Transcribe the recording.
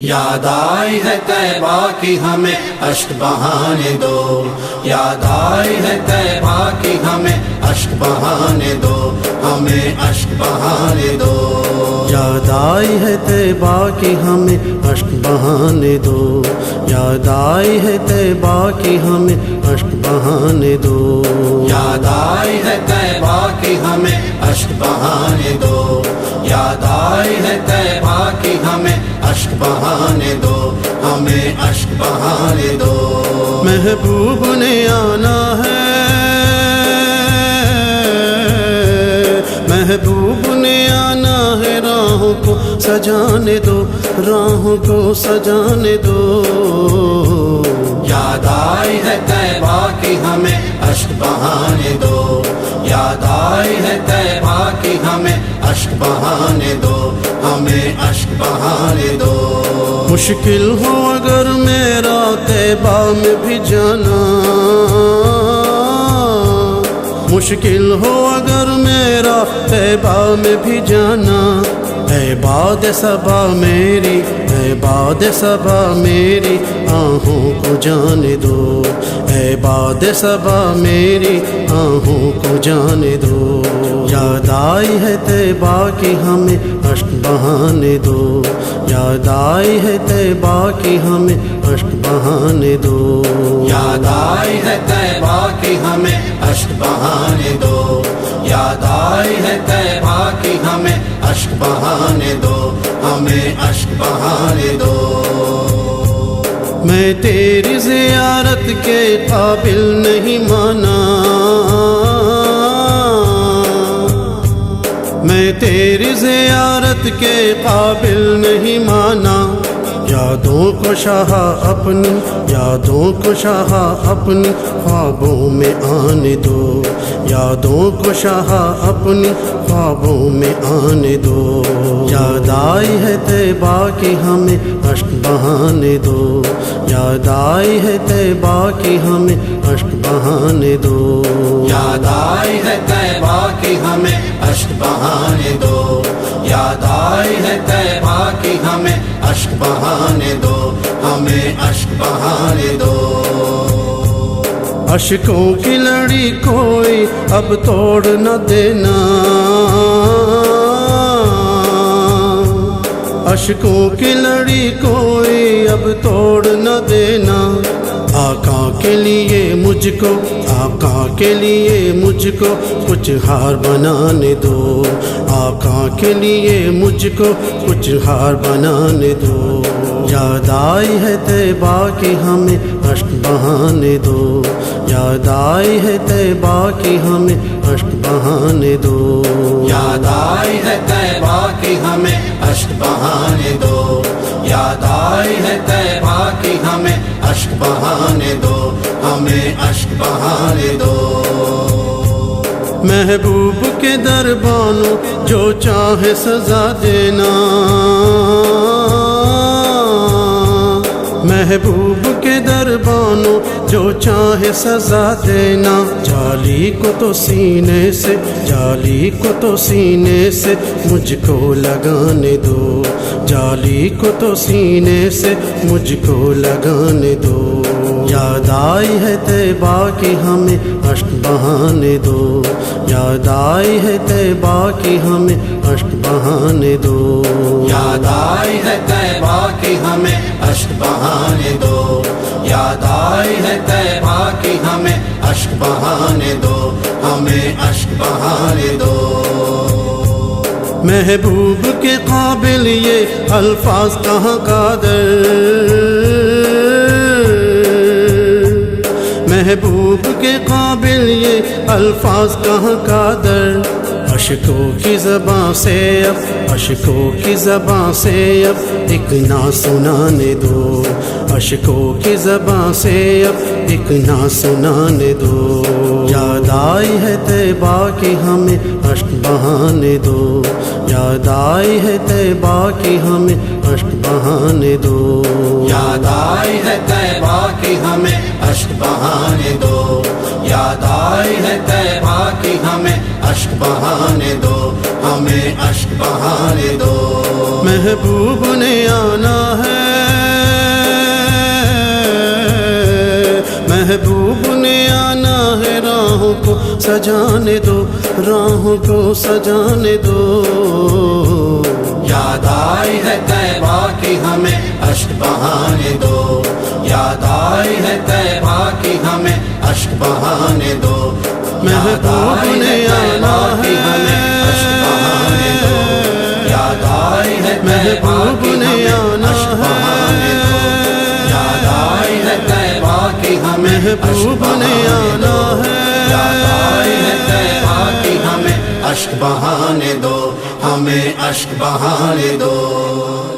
یاد آئی ہے طیبہ کی ہمیں اشک بہانے دو، یاد آئی ہے طیبہ کی ہمیں اشک بہانے دو، ہمیں اشک بہانے دو۔ یاد آئی ہے طیبہ کی ہمیں اشک بہانے دو، یاد آئی ہے طیبہ کی ہمیں اشک بہانے دو، یاد آئی ہے طیبہ کی ہمیں اشک بہانے دو، یاد آئی ہے طیبہ کی ہمیں اشک بہانے دو، ہمیں اشک بہانے دو۔ محبوب نے آنا ہے، محبوب نے آنا ہے، راہوں کو سجانے دو، راہوں کو سجانے دو۔ یاد آئی ہے طیبہ کی ہمیں اشک بہانے دو، یاد آئی ہے طیبہ کی ہمیں اشک بہانے دو، ہمیں اشک بہانے دو۔ مشکل ہو اگر میرا طیبہ میں بھی جانا، مشکل ہو اگر میرا طیبہ میں بھی جانا، اے باد صبا میری، اے باد صبا میری آہوں کو جانے دو، اے باد صبا میری آہوں کو جانے دو۔ یاد آئی ہے طیبہ کی ہمیں اشک بہانے دو، یاد آئی ہے طیبہ کی ہمیں اشک بہانے دو، یاد آئی ہے طیبہ کی ہمیں اشک بہانے دو، یاد آئی ہے طیبہ کی ہمیں اشک بہانے دو، ہمیں اشک بہانے دو۔ میں تیری زیارت کے قابل نہیں مانا، میں تیری زیارت کے قابل نہیں مانا، یادوں کو شاہ اپنی، یادوں کو شاہ اپنی خوابوں میں آنے دو، یادوں کو شاہ اپنی خوابوں میں آنے دو۔ یاد آئی ہے طیبہ کی ہمیں اشک بہانے دو، یاد آئی ہے طیبہ کی ہمیں اشک بہانے دو، یاد آئی ہے طیبہ کی ہمیں اشک بہانے دو، یاد آئی ہے طیبہ کی ہمیں اشک بہانے دو، ہمیں اشک بہانے دو۔ اشکوں کی لڑی کوئی اب توڑ نہ دینا، اشکوں کی لڑی کوئی اب توڑ نہ دینا، آقا کے لیے مجھ کو، آقا کے لیے مجھ کو کچھ ہار بنانے دو، آقا کے لیے مجھ کو کچھ ہار بنانے دو۔ یاد آئی ہے طیبہ کی ہمیں اشک بہانے دو، یاد آئی ہے طیبہ کی ہمیں اشک بہانے دو، یاد آئی ہے طیبہ کی ہمیں اشک بہانے دو، یاد آئی ہے طیبہ کی ہمیں اشک بہانے دو، ہمیں اشک بہانے دو۔ محبوب کے دربانوں جو چاہے سزا دینا، محبوب کے دربانوں جو چاہے سزا دینا، جالی کو تو سینے سے، جالی کو تو سینے سے مجھ کو لگانے دو، جالی کو تو سینے سے مجھ کو لگانے دو۔ یاد آئی ہے طیبہ کی ہمیں اشک بہانے دو، یاد آئی ہے طیبہ کی ہمیں اشک بہانے دو، یاد آئی ہے طیبہ کی ہمیں اشک بہانے دو، یاد آئی ہے طیبہ کی ہمیں اشک بہانے دو، ہمیں اشک بہانے دو۔ محبوب کے قابل یہ الفاظ کہاں قادر، محبوب کے قابل یہ الفاظ کہاں قادر، اشکوں کی زباں سے اب، اشکوں کی زباں سے اب ایک نا سنانے دو، اشکوں کی زباں سے اب ایک نا سنانے دو۔ یاد آئی ہے طیبہ کی ہمیں اشک بہانے دو، یاد آئی ہے طیبہ کی ہمیں اشک بہانے دو، یاد آئی ہے طیبہ کی ہمیں اشک بہانے دو، یاد آئی ہے طیبہ کی ہمیں اشک بہانے دو، ہمیں اشک بہانے دو۔ محبوب نے آنا ہے، محبوب نے آنا ہے راہوں کو سجانے دو، راہوں کو سجانے دو۔ یاد آئی ہے طیبہ کی ہمیں اشک بہانے دو، یاد آئی ہے طیبہ کی ہمیں اشک بہانے دو، محبوب نے آنا ہے، یاد آئی ہے محبوب نے آنا ہے، یاد آئی ہے طیبہ کی ہمیں محبوب نے آنا ہے، یاد آئی ہے طیبہ کی ہمیں اشک بہانے دو، ہمیں اشک بہانے دو۔